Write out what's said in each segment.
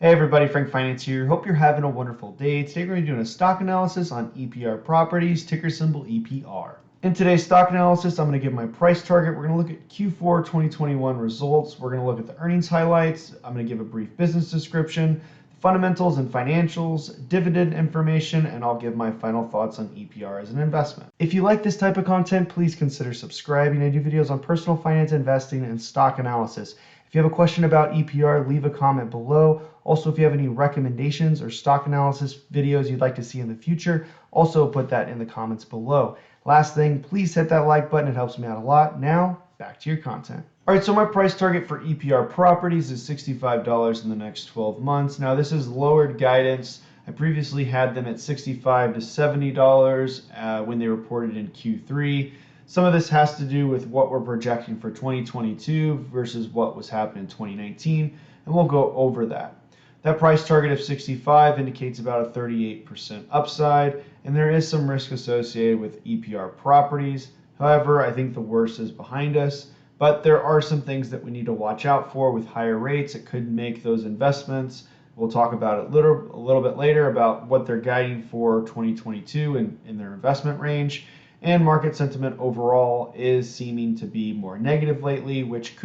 Hey everybody, Frank Finance here. Hope you're having a wonderful day. Today we're going to be doing a stock analysis on EPR Properties, ticker symbol EPR. In today's stock analysis, I'm going to give my price target. We're going to look at Q4 2021 results. We're going to look at the earnings highlights. I'm going to give a brief business description, fundamentals and financials, dividend information, and I'll give my final thoughts on EPR as an investment. If you like this type of content, please consider subscribing. I do videos on personal finance, investing, and stock analysis. If you have a question about EPR, leave a comment below. Also, if you have any recommendations or stock analysis videos you'd like to see in the future, also put that in the comments below. Last thing, please hit that like button. It helps me out a lot. Now, back to your content. All right, so my price target for EPR Properties is $65 in the next 12 months. Now, this is lowered guidance. I previously had them at $65 to $70 when they reported in Q3. Some of this has to do with what we're projecting for 2022 versus what was happening in 2019, and we'll go over that. That price target of 65 indicates about a 38% upside, and there is some risk associated with EPR Properties. However, I think the worst is behind us, but there are some things that we need to watch out for with higher rates. It could make those investments. We'll talk about it a little bit later about what they're guiding for 2022 in their investment range. And market sentiment overall is seeming to be more negative lately, which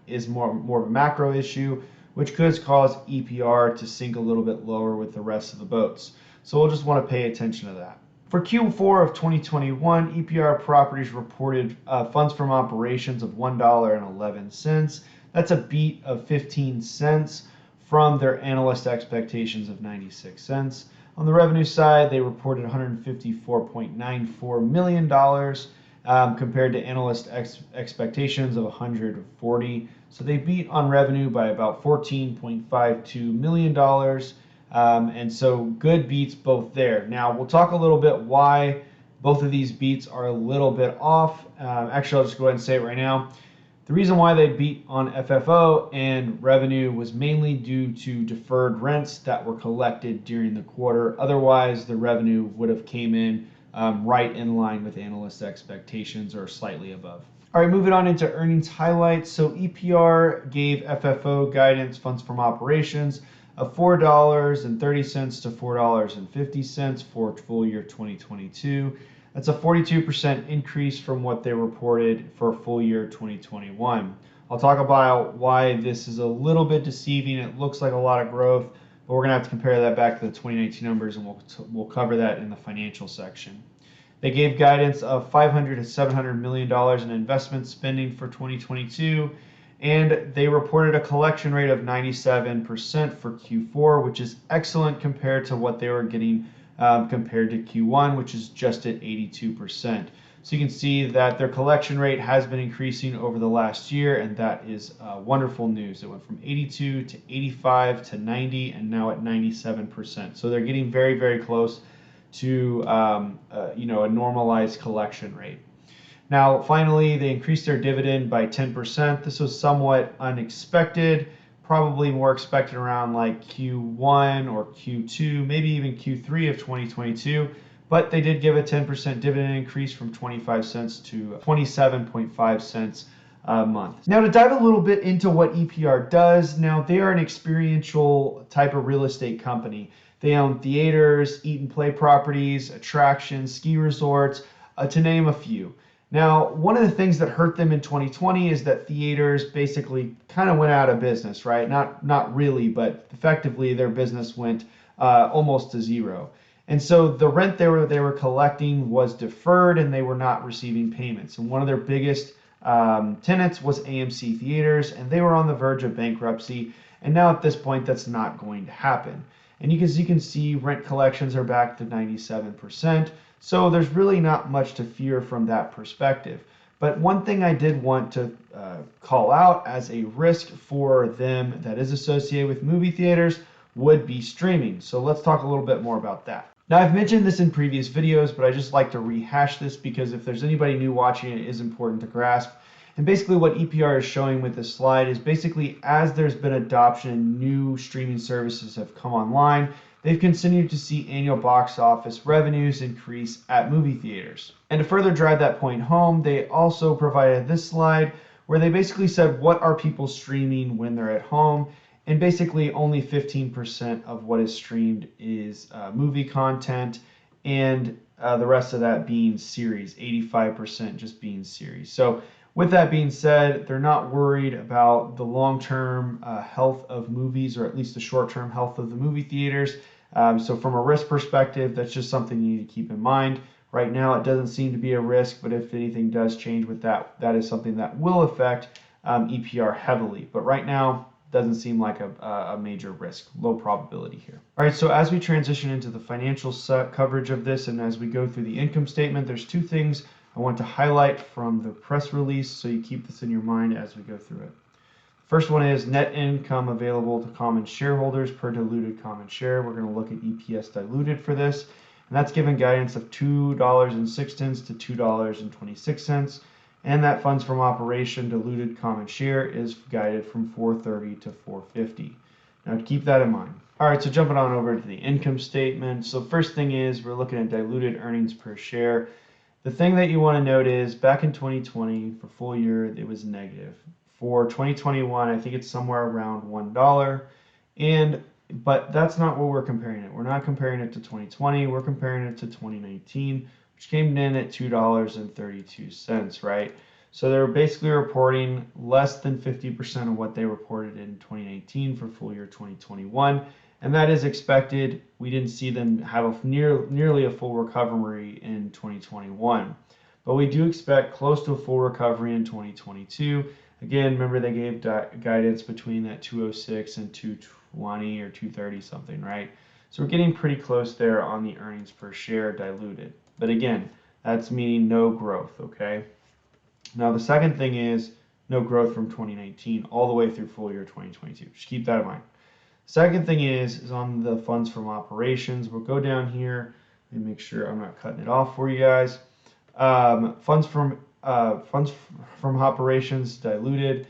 is more of a macro issue, which could cause EPR to sink a little bit lower with the rest of the boats. So we'll just want to pay attention to that. For Q4 of 2021, EPR Properties reported funds from operations of $1.11. That's a beat of 15 cents from their analyst expectations of 96 cents. On the revenue side, they reported $154.94 million compared to analyst expectations of $140. So they beat on revenue by about $14.52 million. And so good beats both there. Now, we'll talk a little bit why both of these beats are a little bit off. Actually, I'll just go ahead and say it right now. The reason why they beat on FFO and revenue was mainly due to deferred rents that were collected during the quarter. Otherwise, the revenue would have came in right in line with analyst expectations or slightly above. All right, moving on into earnings highlights. So EPR gave FFO guidance, funds from operations, of $4.30 to $4.50 for full year 2022. That's a 42% increase from what they reported for full year 2021. I'll talk about why this is a little bit deceiving. It looks like a lot of growth, but we're going to have to compare that back to the 2019 numbers, and we'll cover that in the financial section. They gave guidance of $500 to $700 million in investment spending for 2022, and they reported a collection rate of 97% for Q4, which is excellent compared to what they were getting compared to Q1, which is just at 82%. So you can see that their collection rate has been increasing over the last year, and that is wonderful news. It went from 82 to 85 to 90, and now at 97%. So they're getting very, very close to a normalized collection rate. Now, finally, they increased their dividend by 10%. This was somewhat unexpected. Probably more expected around like Q1 or Q2, maybe even Q3 of 2022. But they did give a 10% dividend increase from 25 cents to 27.5 cents a month. Now, to dive a little bit into what EPR does, now they are an experiential type of real estate company. They own theaters, eat and play properties, attractions, ski resorts, to name a few. Now, one of the things that hurt them in 2020 is that theaters basically kind of went out of business, right? Not really, but effectively their business went almost to zero. And so the rent they were collecting was deferred, and they were not receiving payments. And one of their biggest tenants was AMC Theaters, and they were on the verge of bankruptcy. And now at this point, that's not going to happen. And as you can see, rent collections are back to 97%. So there's really not much to fear from that perspective. But one thing I did want to call out as a risk for them that is associated with movie theaters would be streaming. So let's talk a little bit more about that. Now, I've mentioned this in previous videos, but I just like to rehash this because if there's anybody new watching, it is important to grasp. And basically what EPR is showing with this slide is basically as there's been adoption, new streaming services have come online, they've continued to see annual box office revenues increase at movie theaters. And to further drive that point home, they also provided this slide where they basically said, what are people streaming when they're at home? and basically only 15% of what is streamed is movie content, and the rest of that being series, 85% just being series. So with that being said, they're not worried about the long-term health of movies, or at least the short-term health of the movie theaters. So from a risk perspective, that's just something you need to keep in mind. Right now, it doesn't seem to be a risk, but if anything does change with that, that is something that will affect EPR heavily. But right now, doesn't seem like a major risk, low probability here. All right, so as we transition into the financial coverage of this, and as we go through the income statement, there's two things I want to highlight from the press release, so you keep this in your mind as we go through it. First one is net income available to common shareholders per diluted common share. We're going to look at EPS diluted for this, and that's given guidance of $2.06 to $2.26. And that funds from operation diluted common share is guided from $4.30 to $4.50. Now keep that in mind. All right, so jumping on over to the income statement. So first thing is we're looking at diluted earnings per share. The thing that you want to note is back in 2020 for full year it was negative. For 2021, I think it's somewhere around $1. But that's not what we're comparing it. We're not comparing it to 2020. We're comparing it to 2019, which came in at $2.32, right? So they're basically reporting less than 50% of what they reported in 2019 for full year 2021, and that is expected. We didn't see them have nearly a full recovery in 2021, but we do expect close to a full recovery in 2022. Again, remember they gave guidance between that 206 and 220 or 230 something, right? So we're getting pretty close there on the earnings per share diluted. But again, that's meaning no growth, okay? Now the second thing is no growth from 2019 all the way through full year 2022. Just keep that in mind. Second thing is on the funds from operations. We'll go down here and make sure I'm not cutting it off for you guys. Funds from operations diluted.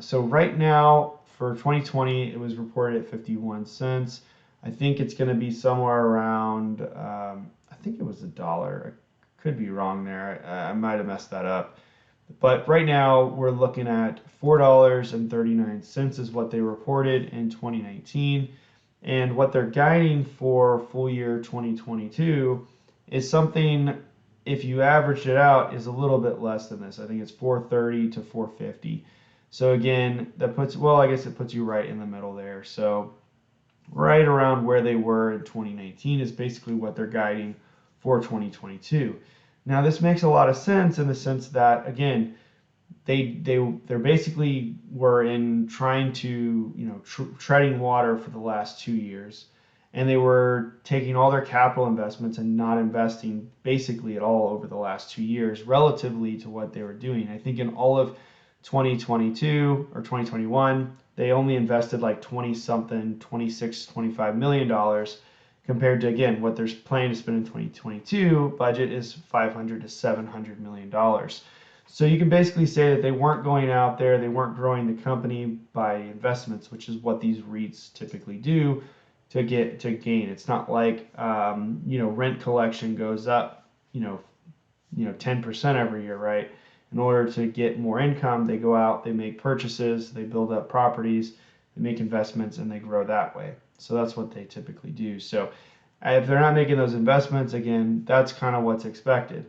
So right now for 2020, it was reported at 51 cents. I think it's going to be somewhere around, I think it was $1. I could be wrong there. I might have messed that up. But right now we're looking at $4.39 is what they reported in 2019. And what they're guiding for full year 2022 is something, if you average it out, is a little bit less than this. I think it's $4.30 to $4.50. So again, that puts, well, I guess it puts you right in the middle there. So right around where they were in 2019 is basically what they're guiding for 2022. Now this makes a lot of sense in the sense that, again, they're basically were in trying to, treading water for the last 2 years, and they were taking all their capital investments and not investing basically at all over the last 2 years relatively to what they were doing. I think in all of 2022 or 2021, they only invested like 25 million dollars compared to, again, what they're planning to spend in 2022 budget is $500 to $700 million. So you can basically say that they weren't going out there, they weren't growing the company by investments, which is what these REITs typically do to gain. It's not like rent collection goes up 10% every year, right? In order to get more income, they go out, they make purchases, they build up properties, they make investments, and they grow that way. So that's what they typically do. So if they're not making those investments, again, that's kind of what's expected.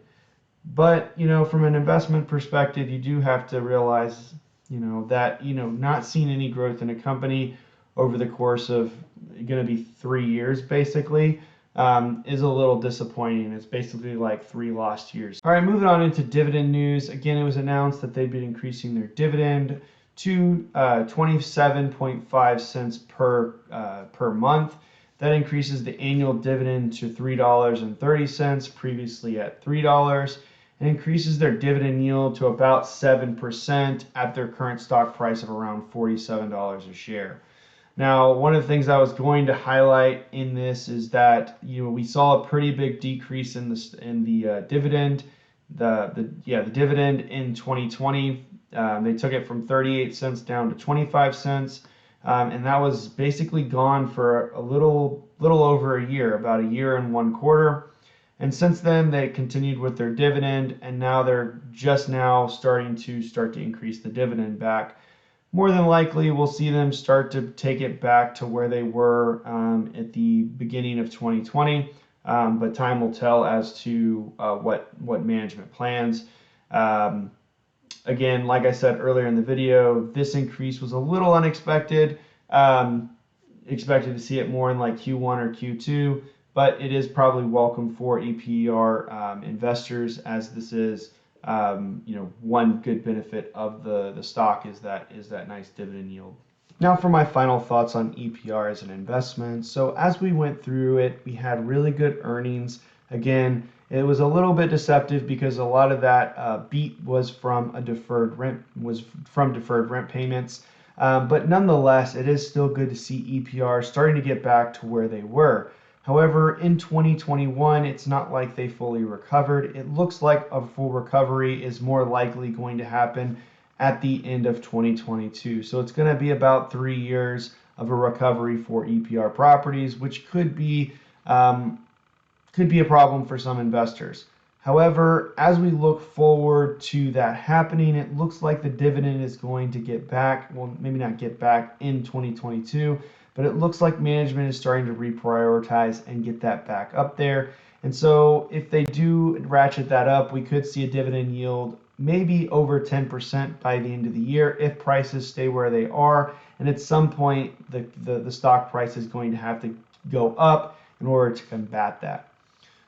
But, from an investment perspective, you do have to realize, that, not seeing any growth in a company over the course of going to be 3 years, basically, is a little disappointing. It's basically like 3 lost years. All right, moving on into dividend news. Again, it was announced that they'd been increasing their dividend to 27.5 cents per month. That increases the annual dividend to $3.30, previously at $3, and increases their dividend yield to about 7% at their current stock price of around $47 a share. Now, one of the things I was going to highlight in this is that we saw a pretty big decrease in the dividend. The dividend in 2020. They took it from 38 cents down to 25 cents, and that was basically gone for a little over a year, about a year and 1 quarter. And since then, they continued with their dividend, and now they're just now starting to increase the dividend back more than likely we'll see them start to take it back to where they were at the beginning of 2020. But time will tell as to what management plans. Again, like I said earlier in the video, this increase was a little unexpected. Expected to see it more in like Q1 or Q2, but it is probably welcome for EPR investors, as this is one good benefit of the stock is that nice dividend yield. Now for my final thoughts on EPR as an investment. So as we went through it, we had really good earnings. Again, it was a little bit deceptive because a lot of that beat was from deferred rent payments. But nonetheless, it is still good to see EPR starting to get back to where they were. However, in 2021, it's not like they fully recovered. It looks like a full recovery is more likely going to happen at the end of 2022. So it's going to be about 3 years of a recovery for EPR Properties, which could be a problem for some investors. However, as we look forward to that happening, it looks like the dividend is going to get back, well, maybe not get back in 2022, but it looks like management is starting to reprioritize and get that back up there. And so if they do ratchet that up, we could see a dividend yield maybe over 10% by the end of the year if prices stay where they are. And at some point, the stock price is going to have to go up in order to combat that.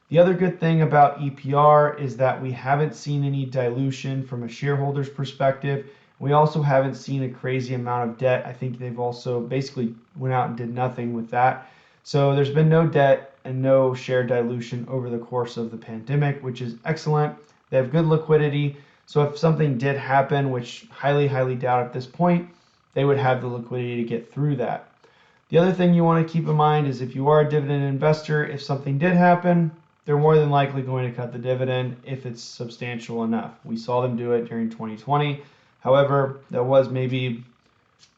The other good thing about EPR is that we haven't seen any dilution from a shareholder's perspective. We also haven't seen a crazy amount of debt. I think they've also basically went out and did nothing with that. So there's been no debt and no share dilution over the course of the pandemic, which is excellent. They have good liquidity. So if something did happen, which highly doubt at this point, they would have the liquidity to get through that. The other thing you want to keep in mind is if you are a dividend investor, if something did happen, they're more than likely going to cut the dividend if it's substantial enough. We saw them do it during 2020. However, that was maybe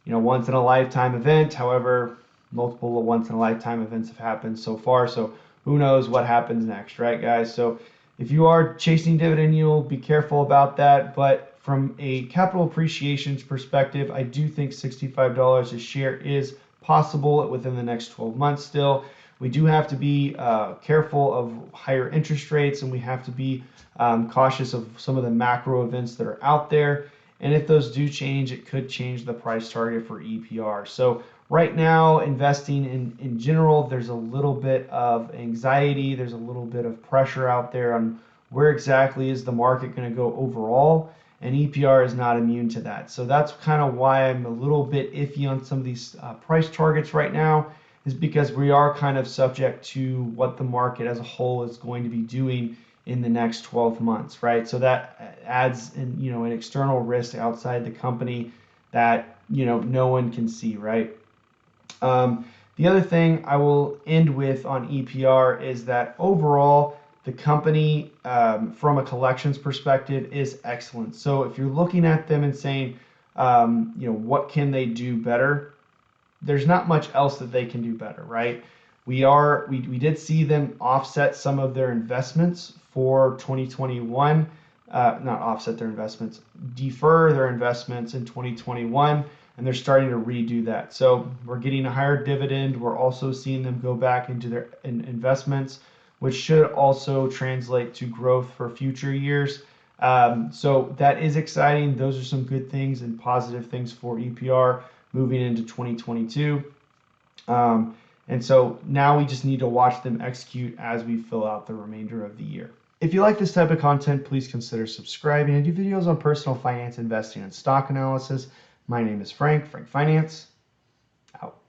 once in a lifetime event. However, multiple once in a lifetime events have happened so far. So who knows what happens next, right, guys? So if you are chasing dividend yield, be careful about that. But from a capital appreciation perspective, I do think $65 a share is possible within the next 12 months still. We do have to be careful of higher interest rates, and we have to be cautious of some of the macro events that are out there. And if those do change, it could change the price target for EPR. So right now, investing in general, there's a little bit of anxiety. There's a little bit of pressure out there on where exactly is the market going to go overall. And EPR is not immune to that. So that's kind of why I'm a little bit iffy on some of these price targets right now, is because we are kind of subject to what the market as a whole is going to be doing in the next 12 months, right? So that adds an external risk outside the company that no one can see, right? The other thing I will end with on EPR is that overall the company from a collections perspective is excellent. So if you're looking at them and saying what can they do better, there's not much else that they can do better, right? We did see them offset some of their investments for 2021, not offset their investments, defer their investments in 2021, and they're starting to redo that. So we're getting a higher dividend. We're also seeing them go back into their investments, which should also translate to growth for future years. So that is exciting. Those are some good things and positive things for EPR moving into 2022. And so now we just need to watch them execute as we fill out the remainder of the year. If you like this type of content, please consider subscribing. I do videos on personal finance, investing, and stock analysis. My name is Frank Finance, out.